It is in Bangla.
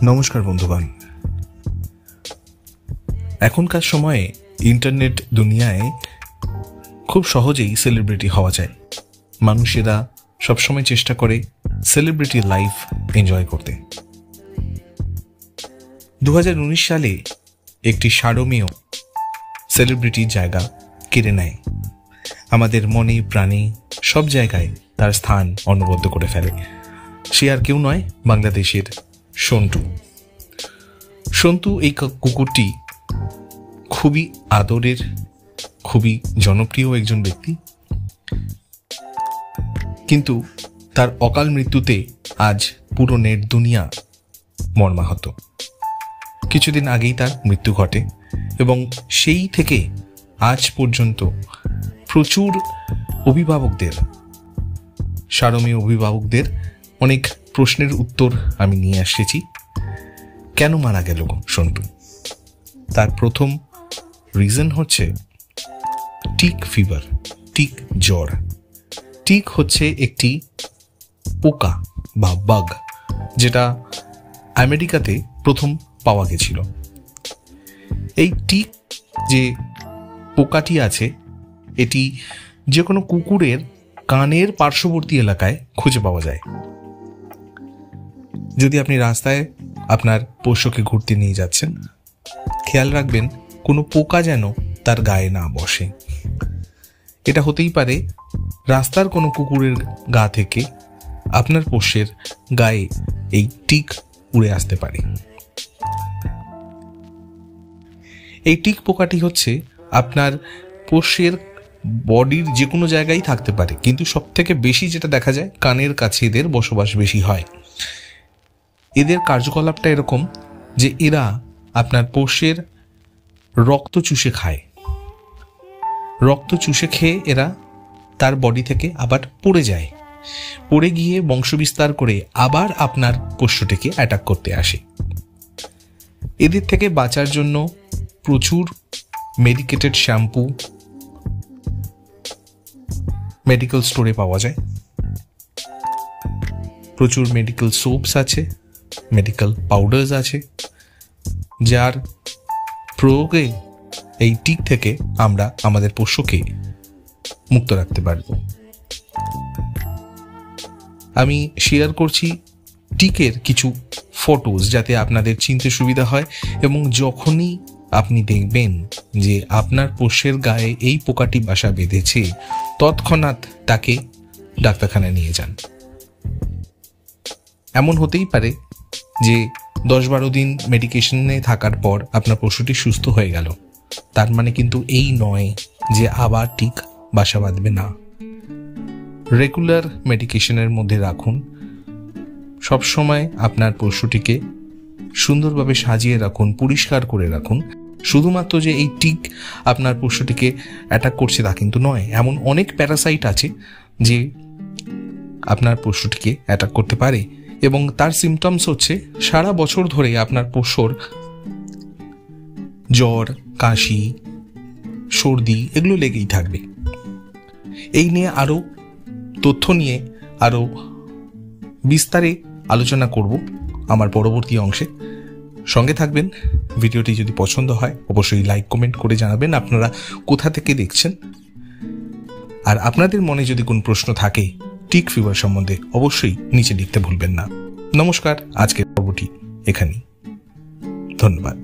নমস্কার বন্ধুগণ। এখনকার সময়ে ইন্টারনেট দুনিয়ায় খুব সহজেই সেলিব্রিটি হওয়া যায়। মানুষেরা সবসময় চেষ্টা করে সেলিব্রিটি লাইফ এনজয় করতে। 2019 সালে একটি সারমেয় সেলিব্রিটির জায়গা কেড়ে নেয়, আমাদের মনে প্রাণে সব জায়গায় তার স্থান অনবদ্য করে ফেলে। সে আর কেউ নয়, বাংলাদেশের সন্টু। সন্তু এই কুকুরটি খুবই আদরের, খুবই জনপ্রিয় একজন ব্যক্তি, কিন্তু তার অকাল মৃত্যুতে আজ পুরো নেট দুনিয়া মর্মাহত। কিছুদিন আগেই তার মৃত্যু ঘটে এবং সেই থেকে আজ পর্যন্ত প্রচুর অভিভাবকদের, সারমেয় অভিভাবকদের অনেক প্রশ্নের উত্তর আমি নিয়ে এসেছি। কেন মারা গেল সন্তু? তার প্রথম রিজন হচ্ছে টিক ফিভার, টিক জ্বর। টিক হচ্ছে একটি পোকা বা বাগ, যেটা আমেরিকাতে প্রথম পাওয়া গেছিল। এই টিক যে পোকাটি আছে, এটি যে কোনো কুকুরের কানের পার্শ্ববর্তী এলাকায় খুঁজে পাওয়া যায়। যদি আপনি রাস্তায় আপনার পোষ্যকে ঘুরতে নিয়ে যাচ্ছেন, খেয়াল রাখবেন কোনো পোকা যেন তার গায়ে না বসে। এটা হতেই পারে রাস্তার কোনো কুকুরের গা থেকে আপনার পোষ্যের গায়ে এই টিক উড়ে আসতে পারে। এই টিক পোকাটি হচ্ছে আপনার পোষ্যের বডির যে কোনো জায়গায় থাকতে পারে, কিন্তু সব থেকে বেশি যেটা দেখা যায় কানের কাছে এদের বসবাস বেশি হয়। এদের কার্যকলাপটা এরকম যে এরা আপনার পোষ্যের রক্ত চুষে খায়। রক্ত চুষে খেয়ে এরা তার বডি থেকে আবার পড়ে যায়, পড়ে গিয়ে বংশবিস্তার করে আবার আপনার পোষ্যটিকে অ্যাটাক করতে আসে। এদের থেকে বাঁচার জন্য প্রচুর মেডিকেটেড শ্যাম্পু মেডিকেল স্টোরে পাওয়া যায়, প্রচুর মেডিকেল সোপস আছে, মেডিকেল পাউডার্স আছে, যার প্রয়োগে এই টিক থেকে আমরা আমাদের পোষ্যকে মুক্ত রাখতে পারব। আমি শেয়ার করছি টিকের কিছু ফটোজ, যাতে আপনাদের চিনতে সুবিধা হয়, এবং যখনই আপনি দেখবেন যে আপনার পোষ্যের গায়ে এই পোকাটি বাসা বেঁধেছে, তৎক্ষণাৎ তাকে ডাক্তারখানায় নিয়ে যান। এমন হতেই পারে যে 10-12 দিন মেডিকেশনে থাকার পর আপনার পশুটি সুস্থ হয়ে গেল, তার মানে কিন্তু এই নয় যে আবার টিক বাসা বাঁধবে না। রেগুলার মেডিকেশনের মধ্যে রাখুন। সবসময় আপনার পশুটিকে সুন্দরভাবে সাজিয়ে রাখুন, পরিষ্কার করে রাখুন। শুধুমাত্র যে এই টিক আপনার পশুটিকে অ্যাটাক করছে তা কিন্তু নয়, এমন অনেক প্যারাসাইট আছে যে আপনার পশুটিকে অ্যাটাক করতে পারে, এবং তার সিমটমস হচ্ছে সারা বছর ধরে আপনার পোষ্যর জ্বর, কাশি, সর্দি এগুলো লেগেই থাকবে। এই নিয়ে আরো তথ্য নিয়ে আরো বিস্তারে আলোচনা করব আমার পরবর্তী অংশে। সঙ্গে থাকবেন। ভিডিওটি যদি পছন্দ হয় অবশ্যই লাইক কমেন্ট করে জানাবেন আপনারা কোথা থেকে দেখছেন, আর আপনাদের মনে যদি কোনো প্রশ্ন থাকে টিক ফিভার সম্বন্ধে অবশ্যই নিচে লিখতে ভুলবেন না। নমস্কার, আজকের পর্বটি এখানেই। ধন্যবাদ।